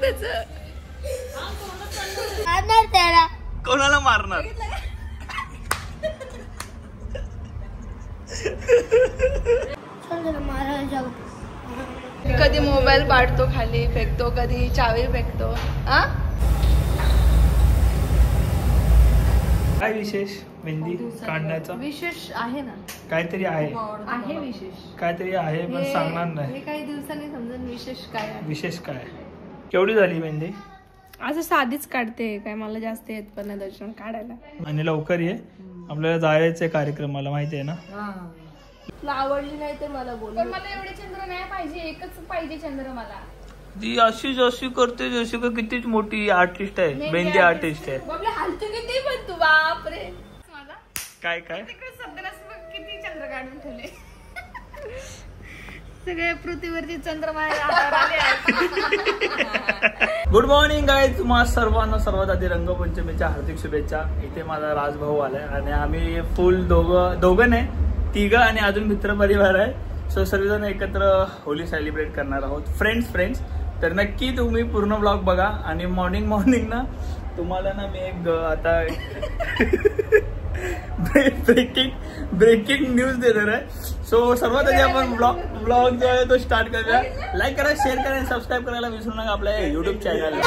त्याचं कोणाला मारणार? कधी मोबाईल पाडतो खाली फेकतो, कधी चावी फेकतो. काय विशेष मेहंदी काढण्याचा? विशेष आहे ना, काहीतरी आहे. आहे विशेष काहीतरी आहे पण सांगणार नाही. हे काही दिवसांनी समजून विशेष काय आहे. विशेष काय? केवढी झाली मेहंदी? असं साधीच काढते, काय मला जास्त येत पण नाही दर्शन काढायला. आणि लवकर ये, आपल्याला जायचंय कार्यक्रमाला, माहिती आहे ना. तुला आवडली नाही तर मला बोल. पण मला एवढे चंद्र नाही पाहिजे, एकच पाहिजे चंद्र मला. ती अशी जशी करते जशी का कितीच मोठी आर्टिस्ट आहे, मेहंदी आर्टिस्ट आहे. हलतो किती पण तू, बापरे. काय काय किती चंद्र काढून ठेवले. सगळे पृथ्वीवरती चंद्र माझ्या हातावर आले आहेत. गुड मॉर्निंग गाईज, तुम्हा सर्वांना सर्वात आधी रंगपंचमीच्या हार्दिक शुभेच्छा. इथे माझा राजभाऊ आलाय आणि आम्ही फुल दोघं नाही, तिघं आणि अजून मित्र परिवार आहे. सो सर्वजण एकत्र होली सेलिब्रेट करणार आहोत, फ्रेंड्स. तर नक्की तुम्ही पूर्ण ब्लॉग बघा. आणि मॉर्निंग ना तुम्हाला ना मी एक आता ब्रेकिंग न्यूज देणार आहे. सो सर्वात आधी आपण ब्लॉग जो आहे तो स्टार्ट करूया. लाईक करा, शेअर करा आणि सबस्क्राईब करायला विसरू नका आपल्या युट्यूब चॅनलला.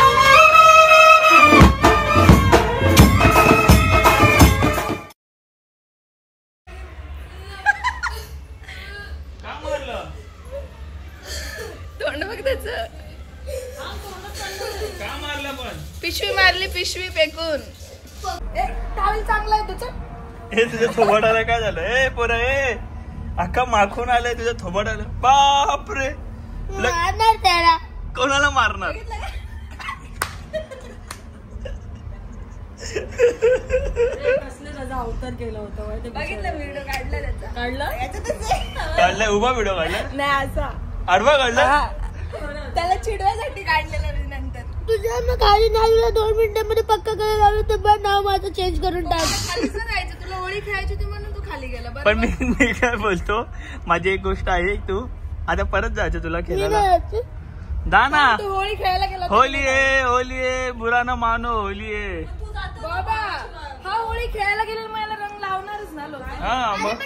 तोंड बघ त्याचं. का मारलं पण? पिशवी मारली, पिशवी फेकून. चांगला आहे तुझं. हे तुझ्या थोबाडाला काय झालं? ए पोरा, ए अख्खा माखून आलाय तुझ्या थोबाडाला. बापरे, कोणाला मारणार? अवतार केला होता, बघितलं व्हिडिओ काढला त्याचा. काढलाय उभा व्हिडिओ काढलाय नाही, असा आडवा काढला. त्याला चिडवायसाठी काढलेला मी. नंतर तुझ्या मग खाली नाही 2 मिनिटांमध्ये पक्का करायला लावलं तर बरं, नाव माझं चेंज करून टाक. खालीच जायचं, तुला होळी खेळायची होती म्हणून तू खाली गेला. पण मी काय बोलतो, माझी एक गोष्ट आहे, तू आता परत जायचं तुला खेळायला. जा ना, तू होळी खेळायला गेला. होली आहे बुरा ना मानो, होली आहे बाबा. हा होळी खेळायला गेलेला मला रंग लावणारच ना लोक. हा मग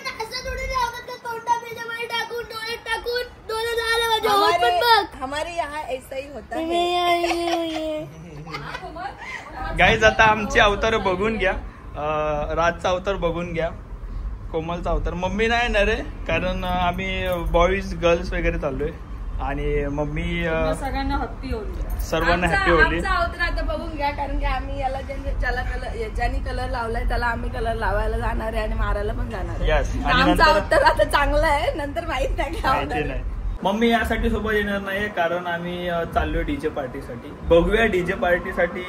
हमारे यहाँ ऐसा ही होता है. गाईज आता आमचे अवतार बघून घ्या. राजचा अवतार बघून घ्या, कोमलचा अवतार. मम्मी नाही येणार आहे कारण आम्ही बॉईज गर्ल्स वगैरे चाललोय आणि मम्मी सगळ्यांना हॅपी होली, सर्वांना हॅपी होली. अवतार आता बघून घ्या कारण की आम्ही याला ज्याने कलर लावलाय त्याला आम्ही कलर लावायला जाणार आहे आणि मारायला पण जाणार आहे. आमचा अवतार आता चांगला आहे, नंतर माहित नाही. मम्मी यासाठी सोबत येणार नाही कारण आम्ही चाललोय डीजे पार्टीसाठी. बघूया डीजे पार्टीसाठी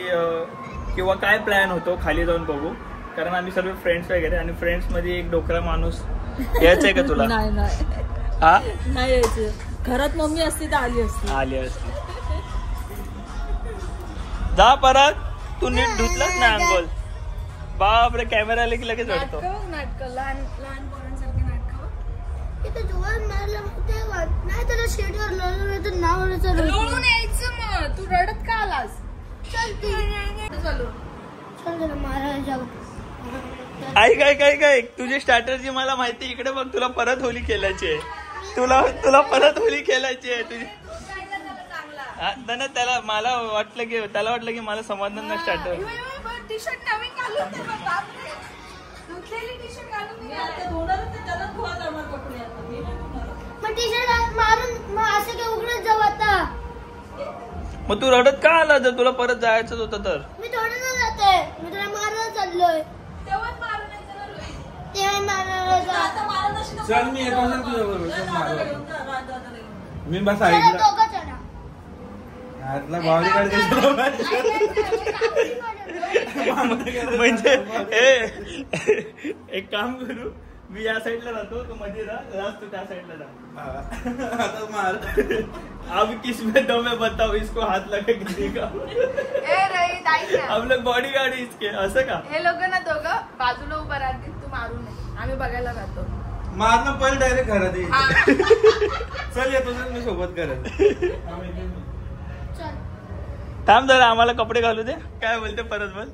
किंवा काय प्लॅन होतो खाली जाऊन बघू. कारण आम्ही सर्व फ्रेंड्स वगैरे, आणि फ्रेंड्स मध्ये एक डोकरा माणूस यायचंय का तुला? नाही यायचं. घरात मम्मी असती तर आली असती. जा परत, तू नीट धुतलाच नाही अंघोळ. बापरे, कॅमेरा आले की लगेच वाटतो. नाटक लहान पोरांसारखे नाटक. नाही त्याला शेटवर लोळून यायचं. मग तू रडत का आलास? काय तुझी स्ट्रॅटर्जी मला माहिती. इकडे बघ, तुला परत होली खेळायची आहे. तुला परत होली खेळायची आहे तुझी. त्याला मला वाटलं की मला समाधान नाही. स्टार्टर टी शर्ट नवीन घालून मग तू रडत का आला जर तुला परत जायचं होतं तर? मी थोडं ना जाते, मी तुला मारायला चाललोय. चल मी येतो तुझ्या बरोबर. मी बस ऐकलं म्हणजे एक काम करू, मी या साईडला राहतो, तू मध्ये राह, तू त्या साईडला राह. अब किसमें दम है बताओ, इसको हात लगे का? हम लोग बॉडी गार्ड इसके. असं का? हे लोक ना दोघं बाजूला उभं राहतील, तू मारू नये, आम्ही बघायला राहतो. मारणं पहिले डायरेक्ट घरात येईल. चल येतो मी सोबत करत. थांब जरा आम्हाला कपडे घालू दे. काय बोलते परत बोल.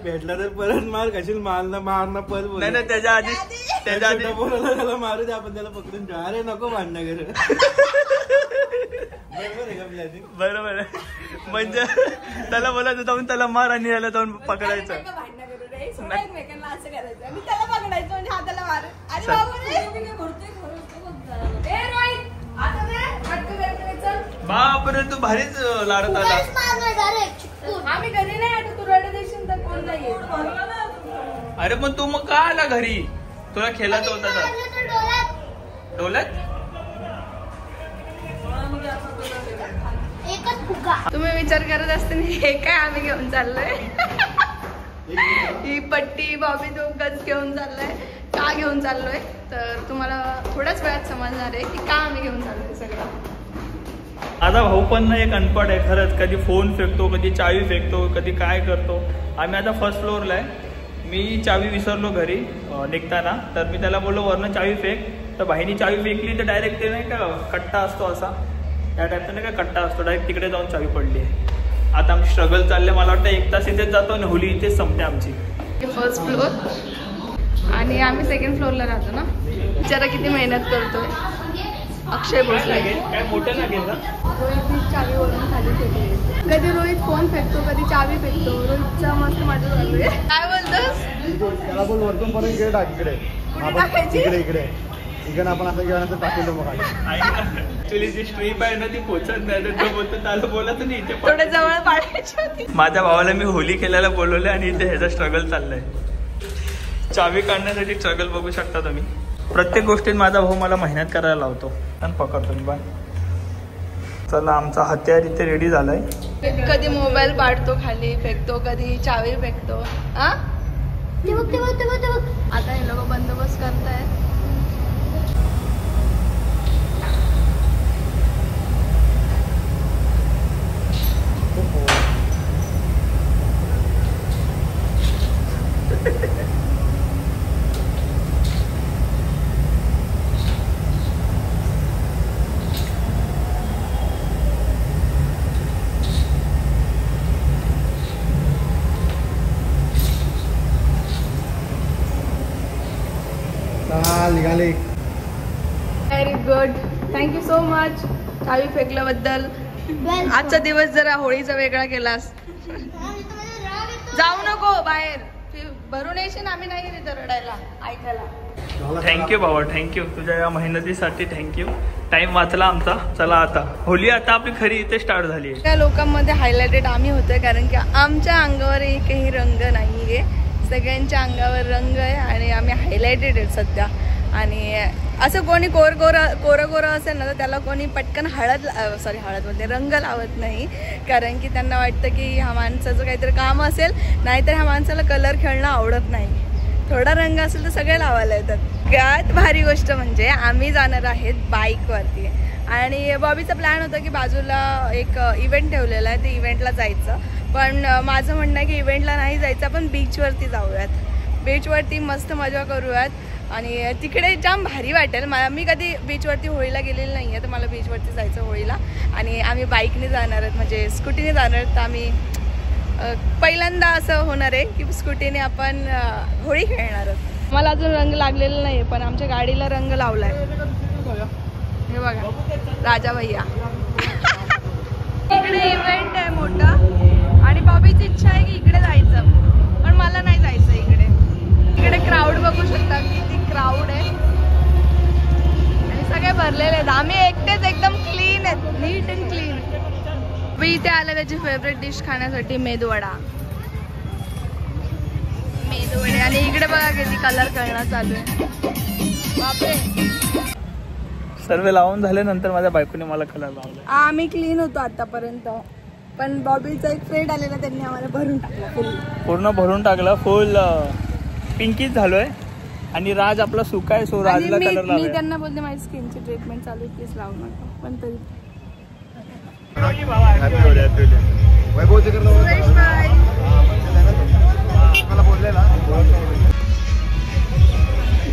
भेटला तर परत मार कशील मार ना परत बोल. नाही त्याच्या आधी बोलायला त्याला मारू दे आपण त्याला पकडून ठेवू. अरे नको भांडणं कर. बरोबर आहे. म्हणजे त्याला बोलायचं जाऊन त्याला मार आणि याला जाऊन पकडायचं. बापरे तू भारीच लाडत आला. आम्ही घरी नाही आता तू रडत देशील तर कोण नाही. अरे पण तू मग का आला घरी. तुला खेळायचं होता तर डोल्यात. तुम्ही विचार करत असते हे काय आम्ही घेऊन चाललोय. ही पट्टी बॉबी तो गज घेऊन चाललाय. का घेऊन चाललोय तर तुम्हाला थोड्याच वेळात समजणार आहे की का आम्ही घेऊन चाललोय सगळं. माझा भाऊ पण ना एक अनपड आहे खरंच. कधी फोन फेकतो, कधी चावी फेकतो, कधी काय करतो. आम्ही आता फर्स्ट फ्लोअरला आहे. मी चावी विसरलो घरी निघताना. तर मी त्याला बोललो वरनं चावी फेक. तर बहिणी चावी फेकली तर डायरेक्ट ते नाही का कट्टा असतो असा त्या टाईपचा नाही का कट्टा असतो डायरेक्ट तिकडे जाऊन चावी पडली आहे. आता आमची स्ट्रगल चालले. मला वाटतं 1 तास इथेच जातो आणि होली इथेच संपते आमची. फर्स्ट फ्लोअर आणि आम्ही सेकंड फ्लोअरला राहतो ना. बिचारा किती मेहनत करतोय. अक्षय भोसले काय मोठं लागेल ना. रोहित चावी वरून खाली फेकली. कधी रोहित फोन फेकतो, कधी चावी फेकतो. रोहितचा मस्त मजा चालू आहे. काय बोलतोस. त्याला बोल वरतून परत इकडे टाक. इकडे इकडे आपण असं गेल्यानंतर टाकेल मग. ऍक्च्युली जी स्ट्रीप आहे ना ती पोचत नाही. तो बोलतो त्याला बोलत नाही इथे थोडं जवळ पाडायची होती. माझ्या भावाला मी होली खेळायला बोलवले आणि इथे ह्याचा स्ट्रगल चाललाय. चावी काढण्यासाठी स्ट्रगल बघू शकता तुम्ही. प्रत्येक गोष्टीत माझा भाऊ मला मेहनत करायला लावतो आणि पकडतो मी. बाय चला आमचा हत्यार इथे रेडी झालाय. कधी मोबाईल पाडतो खाली फेकतो, कधी चावी फेकतो. आता हे लोक बंदोबस्त करतायत. निघाले. Very good. Thank you so much चावी फेकल्याबद्दल. आजचा दिवस जरा होळीचा वेगळा केलास. जाऊ नको बाहेर. भरून येशील. आम्ही नाही तिथं रडायला ऐकायला. थँक्यू बाबा. थँक्यू तुझ्या या मेहनतीसाठी. थँक्यू. टाइम वाचला आमचा. चला आता होली आता आपली खरी इथे स्टार्ट झाली. त्या लोकांमध्ये हायलाइटेड आम्ही होतोय कारण की आमच्या अंगावर एकही रंग नाहीये. सगळ्यांच्या अंगावर रंग आहे आणि आम्ही हायलाइटेड आहेत सध्या. आणि असं कोणी कोरं असेल ना तर त्याला कोणी पटकन हळद म्हणते रंग लावत नाही. कारण की त्यांना वाटतं की ह्या माणसाचं काहीतरी काम असेल. नाहीतर ह्या माणसाला कलर खेळणं आवडत नाही. थोडा रंग असेल तर सगळे लावायला येतात. सगळ्यात भारी गोष्ट म्हणजे आम्ही जाणार आहेत बाईकवरती. आणि बॉबीचा प्लॅन होता की बाजूला एक इव्हेंट ठेवलेला आहे. ते इव्हेंटला जायचं. पण माझं म्हणणं आहे की इव्हेंटला नाही जायचं. आपण बीचवरती जाऊयात. बीचवरती मस्त मजा करूयात. आणि तिकडे जाम भारी वाटेल. मी कधी बीचवरती होळीला गेलेली नाही आहे. तर मला बीचवरती जायचं होळीला. आणि आम्ही बाईकने जाणार आहेत म्हणजे स्कूटीने जाणार आहेत. तर आम्ही पहिल्यांदा असं होणार आहे की स्कूटीने आपण होळी खेळणार आहोत. मला अजून रंग लागलेला नाही पण आमच्या गाडीला रंग लावलाय. हे बघा राजा भैया. इकडे इव्हेंट आहे मोठा आणि बॉबीची इच्छा आहे की इकडे जायचं. पण मला नाही जायचं इकडे. इकडे क्राऊड बघू शकता किती क्राऊड आहे आणि सगळे भरलेले आहेत. आम्ही एकटेच एकदम क्लीन आहेत. नीट अँड क्लीन. मी इथे आले त्याची फेवरेट डिश खाण्यासाठी मेदूवडा. आणि इकडे बघा किती कलर करणं चालू आहे. बापरे. सर्व लावून झाल्यानंतर माझ्या बायकोने मला कलर लावला. आम्ही क्लीन होतो आतापर्यंत. पण बॉबीचा एक फ्रेंड आलेला त्यांनी आम्हाला भरून टाकला. पूर्ण भरून टाकला. फुल पिंकीच झालोय. आणि राज आपला सुका आहे सो राजला कलर लावला. मी त्यांना बोलते माझी स्किनची ट्रीटमेंट चालू आहे प्लीज लावू नका. पण तरी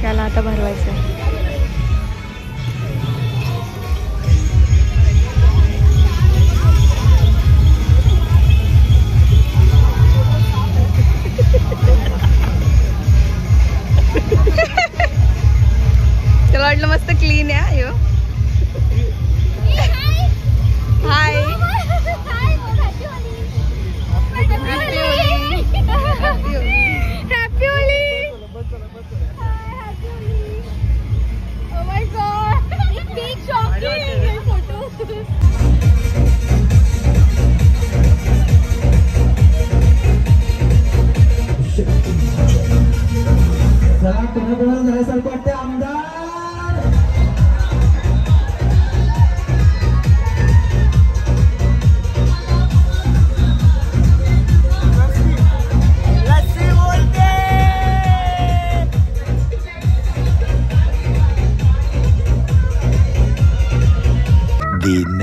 त्याला आता भरवायचं.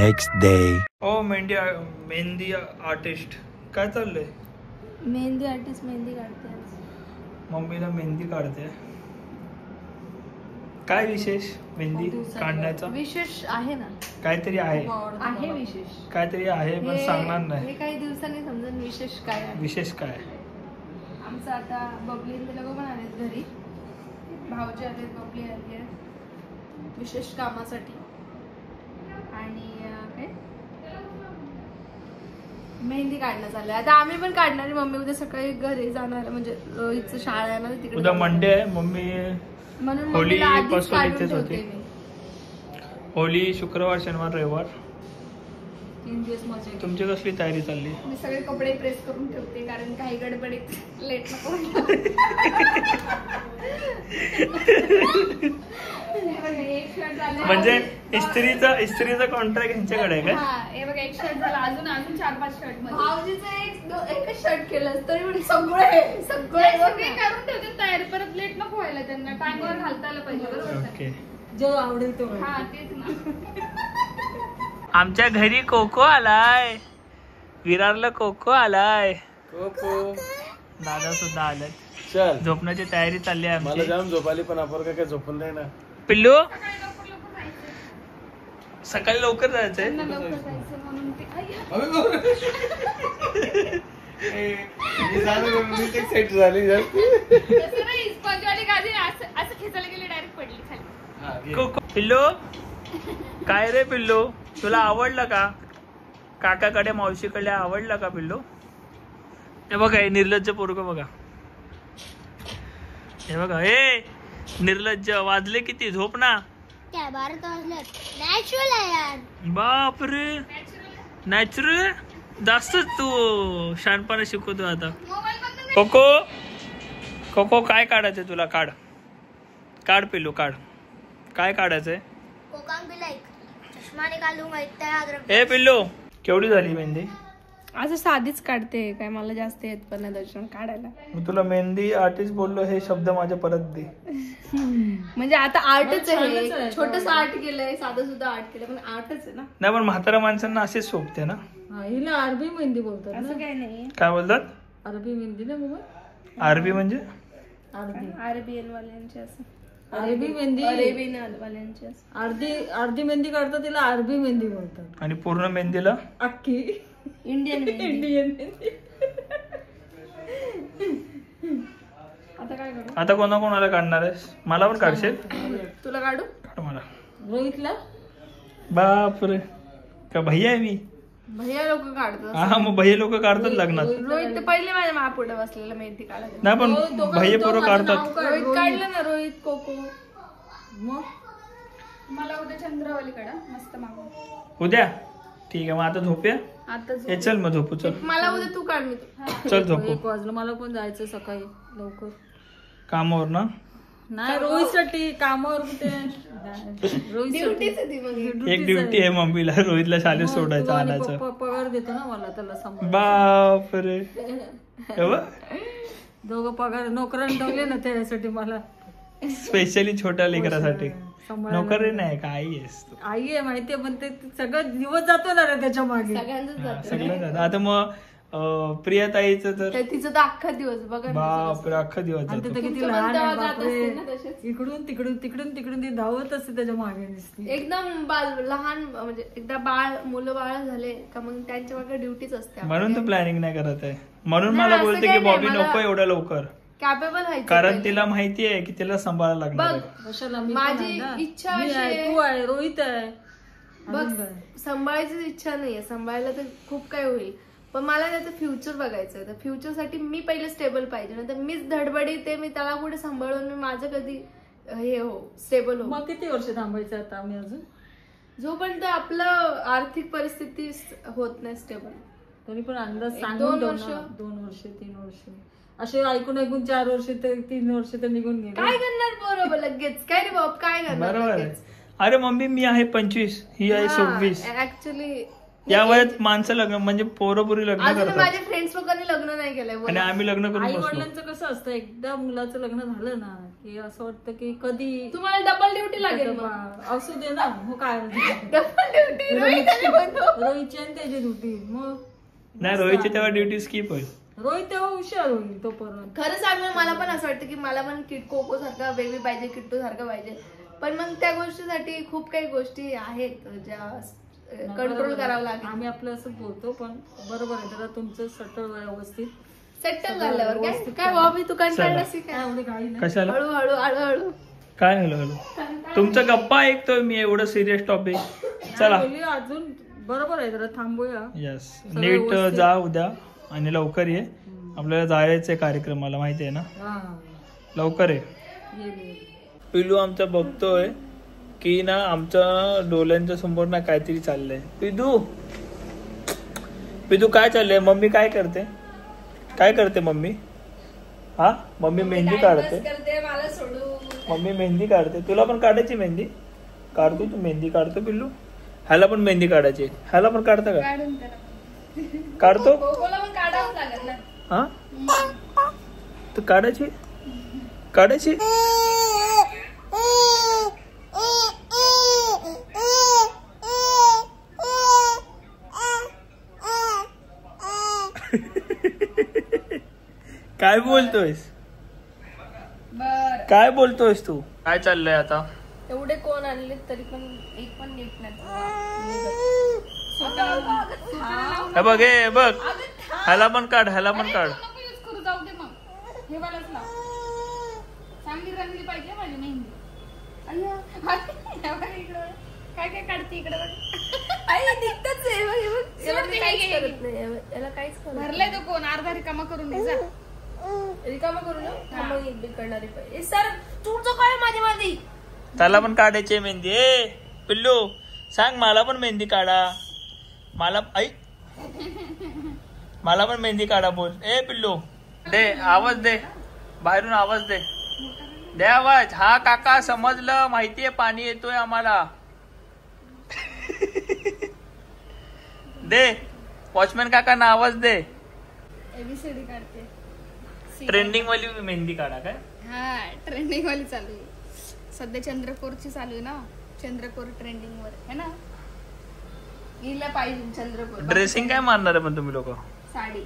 next day. ओ मेहंदी आर्टिस्ट काय चाललंय? मेहंदी आर्टिस्ट मेहंदी काढते आज. मम्मीला मेहंदी काढते. काय विशेष मेहंदी काढण्याचा? विशेष आहे ना, काहीतरी आहे. आहे विशेष काहीतरी आहे पण सांगणार नाही. हे काही दिवसांनी समजून विशेष काय आहे. विशेष काय? आमचं आता बबली ते लोक पण आलेत घरी, भाऊजी आलेत, बबली आली आहे विशेष कामासाठी. आणि काय मेहंदी काढणं चाललंय आता. आम्ही पण काढणार. मम्मी उद्या सकाळी घरी जाणार, म्हणजे रोहितचं शाळा आहे ना तिकडे. उद्या मंडे आहे. मम्मी म्हणून होली मम्मीला आधीच पासून काढून इथेच ठेवते होती. मी. होली शुक्रवार शनिवार रविवार 3 दिवस मजा येईल. तुमची कसली तयारी चालली? मी सगळे कपडे प्रेस करून ठेवते कारण काही गडबडीत लेट नको. एक शर्ट झालं. म्हणजे इस्त्रीचा कॉन्ट्रॅक्ट यांच्याकडे आहे काय? हा हे बघा एक शर्ट झाला, अजून 4-5 शर्ट मध्ये भाऊजीचं एकच शर्ट केलं तरी पण सगळे सगळे करून ठेवते तयार, परत लेट नको व्हायला त्यांना, टाइमवर घालता आलं पाहिजे. बरोबर ओके. जो आवडेल तो. हा तेच ना. आमच्या घरी कोको आलाय. विरारला कोको आलाय. दादा सुद्धा आलाय. चल झोपण्याची तयारी चालली आहे मला आमची. जाम झोपाली पण आपण काय झोपून नाही ना. पिल्लू सकाळी लवकर जायचंय. लवकर जायचं म्हणून ते सेट झाली स्पॉन्जवाली गादी असं खेचायला गेली, डायरेक्ट पडली खाली. कोको पिल्लू काय रे पिल्लू, तुला आवडलं का? काकाकडे मावशीकडे आवडलं का पिल्लू? हे बघा हे निर्लज्ज पोरगं बघा. हे बघा हे निर्लज्ज. वाजले किती? झोप ना. काय 12 वाजले. नॅचरल आहे यार. बापरे नॅचरल. जास्तच तू शहाणपणा शिकवतो आता. कोको कोको काय काढायचंय तुला? काढ पिल्लू काढ. काय काढायचंय? कोकांग भी लाइक चष्मा निकालूंगा इतना याद रख. ए पिल्लू केवढी झाली मेहंदी? असं साधीच काढते, काय मला जास्त येत पण नाही दर्शन काढायला. मी तुला मेहंदी आर्टिस्ट बोललो, हे शब्द माझे परत दे. म्हणजे आता आर्टच आहे, छोटस आर्ट केलंय, साधं सुद्धा आर्ट केलं, पण आर्टच आहे ना. नाही पण म्हातारा माणसांना असेच सोबते ना. हिला अरबी मेहंदी बोलतात. असं काही नाही. काय बोलतात? अरबी मेहंदी ना बाबा. आरबी म्हणजे अरेबियन वाल्यांची असं. अरबी मेहंदी. अरेबियन वाल्यांची असं. अर्धी मेहंदी काढतात तिला अरबी मेहंदी बोलतात. आणि पूर्ण मेहंदीला अख्खी इंडियन इंडियन मेहंदी. आता काय करू? आता कोणाला काढणार आहेस? मला पण काढशील? तुला काढू? काढ मला. रोहितला बापरे का भैया आहे मी? भैया लोक काढतात. हा मग भैया लोक काढतात लग्नात. रोहित तर पहिले माझ्या मापुढे बसलेला मेहंदी काढायला. नाही पण भैया पोरं काढतात. रोहित काढलं ना, रोहित कोको. मग मला उद्या चंद्रावली काढा मस्त मागून. उद्या ठीक आहे. मग आता झोपूया. आता हे चल मग झोपू. चल मला उद्या तू काढ, मी तू. चल झोपू. 1 वाजलं. मला पण जायचं सकाळी लवकर. कामावर ना? नाही रोहितसाठी कामावर कुठे. ड्युटीच आहे ती मग. एक ड्युटी आहे मम्मीला, रोहितला शाळेत सोडायचं आणायचं. पगार देतो ना मला त्याला सांभाळ. बापरे दोघं पगार नोकरांनी ठेवले ना त्यासाठी मला. स्पेशली छोट्या लेकरासाठी. सांभाळायला. नोकरी नाही का आई आहेस तू. आई आहे माहितीये, पण ते सगळं दिवस जातो ना रे त्याच्या मागे. सगळ्यांचंच जातं. सगळं झालं. आता मग प्रियाताईचं तर तिचं तर अख्खा दिवस बघा ना. बापरे अख्खा दिवस आणि जातो. ते किती तुमचं लहान पण आहे तेव्हा जात असते ना बापरे. तसेच. इकडून तिकडून ती धावत असते त्याच्या मागे दिसते. एकदम लहान, म्हणजे एकदा मुलं बाळ झाले का मग त्यांच्या मागे ड्युटीच असते. म्हणून तू प्लॅनिंग नाही करत आहे. म्हणून नाही, मला असं बोलते काही की नाही. बॉबी मला- नको एवढ्या लवकर. कॅपेबल व्हायचं कारण पहिले. तिला माहिती आहे की तिला सांभाळायला लागणार बघ आहे. कशाला मी माझी पण आहे ना. इच्छा मी अशी आहे, आहे. तू आहे, रोहित आहे. बघ अजून काय? सांभाळायचीच इच्छा नाहीये. सांभाळायला तर खूप काय होईल, पण मला त्याचं फ्युचर बघायचं आहे. तर फ्युचरसाठी मी पहिले स्टेबल पाहिजे ना. तर मीच धडबडीत मी त्याला कुठे सांभाळून मी माझं कधी हे स्टेबल हो. मग किती वर्ष थांबायचं आता आम्ही अजून? जोपर्यंत आपलं आर्थिक परिस्थिती होत नाही स्टेबल. तरी पण अंदाज एक सांगून 2 ठेव वर्ष. ना. 2 वर्ष 3 वर्ष असे ऐकून 4 वर्ष तर 3 वर्ष तर निघून गेले. काय करणार बरोबर लगेच? काय रे बाप काय करणार बरोबर आहे. लगेच? अरे मम्मी मी आहे 25, ही आहे 26. ऍक्च्युली या वयात माणसं लग्न म्हणजे पोरपुरी लग्न अजून करतात माझ्या फ्रेंड्स लोकांनी लग्न नाही केलंय. आणि आम्ही लग्न करून आई बसलो. वडिलांचं कसं असतं, एकदा मुलाचं लग्न झालं ना की असं वाटतं की कधी तुम्हाला डबल ड्युटी लागेल मग. असू दे ना. हो काय डबल ड्युटी रोहितची आणि त्याची ड्युटी. मग नाही रोहितची तेव्हा ड्युटी स्किप होईल. रोहित तेव्हा हुशार होईल तोपर्यंत. खरं सांगू मला पण असं वाटतं की मला पण कोको सारखा बेबी पाहिजे, किट्टू सारखं पाहिजे. पण मग त्या गोष्टीसाठी खूप काही गोष्टी आहेत ज्या कंट्रोल करावं लागेल. आम्ही आपलं असं बोलतो पण बरोबर आहे. जरा तुमचं सटल व्यवस्थित सेटल झाल्यावर काय काय व्हा मी तू कंटाळलास की काय? एवढी काही नाही. कशाला हळूहळू हळूहळू काय हॅलो हॅलो तुमचं गप्पा ऐकतोय मी, एवढं सिरियस टॉपिक. चला बोलली अजून बरोबर आहे. जरा थांबूया. यस नीट जा उद्या आणि लवकर ये. आपल्याला जायचंय कार्यक्रमाला माहिती आहे ना. हा लवकर ये. ये. पिलू आमचा बघतोय की ना आमच्या डोळ्यांच्या समोर ना काहीतरी चाललंय. पिदू काय चाललंय? मम्मी काय करते? काय करते मम्मी? हा मम्मी मेहंदी काढते. मला सोडू. मम्मी मेहंदी काढते. तुला पण काढायची मेहंदी? काढतो तू मेहंदी काढतो पिल्लू? ह्याला पण मेहंदी काढायची. ह्याला पण काढता का? काढतो कोकोला पण काढावंच लागेल ना. हा तू काढायची काढायची. काय बोलतोयस? काय बोलतोयस तू? काय चाललंय आता? एवढे कोण आणले तरी पण एक पण नीट नाही. हे बघ हे बघ ह्याला पण काढ ह्याला पण काढ. नको यूज करू, जाऊ दे मग. हे वालाच लाव. चांगली रंगली पाहिजे माझी मेहंदी. काय काय काढते इकडे बघ. आई दिसतच आहे बघ, हे बघ. याला मी काहीच करत नाही. याला काहीच करत नाही. भरलाय तो कोण अर्धा रिकामा करून दे जा. रिकामा करू ना मग एक बी करणारी पाहिजे. सर तुमचं काय माझी माझी त्याला पण काढायची मेहंदी. ए पिल्लू सांग मला पण मेहंदी काढा. मला आई मला पण मेहंदी काढा बोल. ए पिल्लू दे आवाज दे, बाहेरून आवाज दे. दे आवाज. हा काका समजलं, माहितीये पाणी येतोय आम्हाला. दे वॉचमॅन काकांना आवाज दे. एबीसीडी काढते. ट्रेंडिंग वाली मेहंदी काढा. काय हा ट्रेंडिंग वाली चालू आहे सध्या. चंद्रकोरची चालू आहे ना. चंद्रकोर ट्रेंडिंग वर है ना. हिला पाहिजे चंद्रपूर. ड्रेसिंग काय मारणार आहे पण तुम्ही लोक? साडी.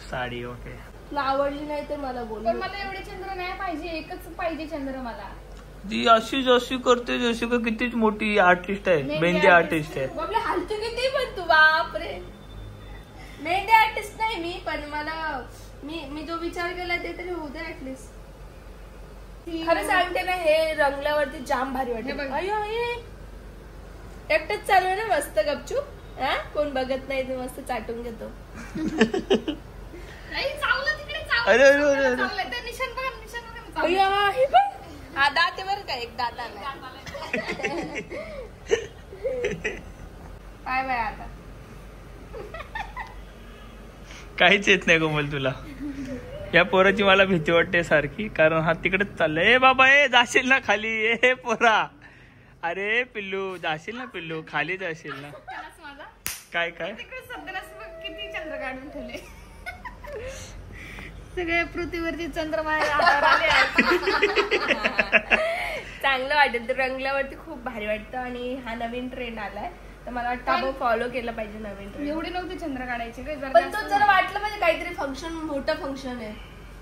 साडी. ओके. तुला आवडली नाही तर मला बोल. पण मला एवढे चंद्र नाही पाहिजे, एकच पाहिजे चंद्र मला. ती अशी जशी करते जशी का कितीच मोठी आर्टिस्ट आहे, मेहंदी आर्टिस्ट आहे. बापरे हालतो किती पण तू. बापरे मेहंदी आर्टिस्ट नाही मी, पण मला मी जो विचार केला ते तरी होऊ दे ऍटलीस्ट. खरं सांगते ना हे रंगल्यावरती जाम भारी वाटत. अयो एकटच चालू आहे ना मस्त गपचूप. हा कोण बघत नाही ते मस्त चाटून घेतो. चावलं तिकडे अरे अरे अरे अरे. चावलं. ते निशाण बघा, निशाण बघा. अय्या, हे बघ. हा दात आहे बरं का, एक दात आलाय. काय बाय आता काहीच येत नाही कोमल तुला. या पोराची मला भीती वाटते सारखी, कारण हा तिकडेच चाललाय. ए बाबा ए जाशील ना खाली. ए पोरा. अरे पिल्लू जाशील ना पिल्लू, खाली जाशील ना. माझा काय काय तिकडे सध्याला किती चंद्र काढून ठेवले. सगळे पृथ्वीवरती चंद्र माझ्या हातावर आले आहेत. चांगलं वाटत. रंगल्यावरती खूप भारी वाटतं. आणि हा नवीन ट्रेंड आलाय तर मला वाटतं आपण फॉलो केलं पाहिजे नवीन ट्रेंड. एवढे नव्हते चंद्र काढायचे काय. पण तो जरा वाटलं पाहिजे काहीतरी फंक्शन, मोठं फंक्शन आहे,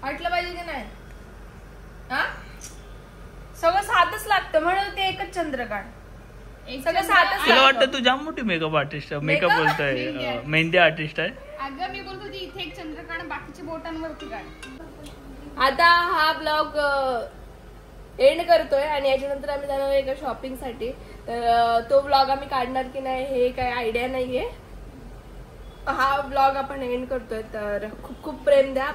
वाटलं पाहिजे की नाही. हा सगळं साधच लागतं म्हणून ते एकच चंद्र काढ. सगळं साधच तुला लागतं. वाटतं तू जाम मोठी मेकअप आर्टिस्ट, मेकअप बोलतोय मेहंदी आर्टिस्ट आहे. अगं मी बोलतो इथे एक चंद्र काढ, बाकीच्या बोटांवरती काढ. आता हा ब्लॉग एंड करतोय आणि याच्यानंतर आम्ही जाणार एका शॉपिंग साठी. तर तो ब्लॉग आम्ही काढणार की नाही हे काही आयडिया नाहीये. हा ब्लॉग आपण एंड करतोय. तर खूप खूप प्रेम द्या,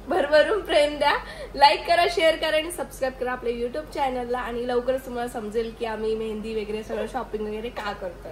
भरभरून प्रेम द्या. लाईक करा, शेअर करा आणि सबस्क्राईब करा आपल्या युट्यूब चॅनलला. आणि लवकरच तुम्हाला समजेल की आम्ही मेहंदी वगैरे सगळं शॉपिंग वगैरे का करतोय.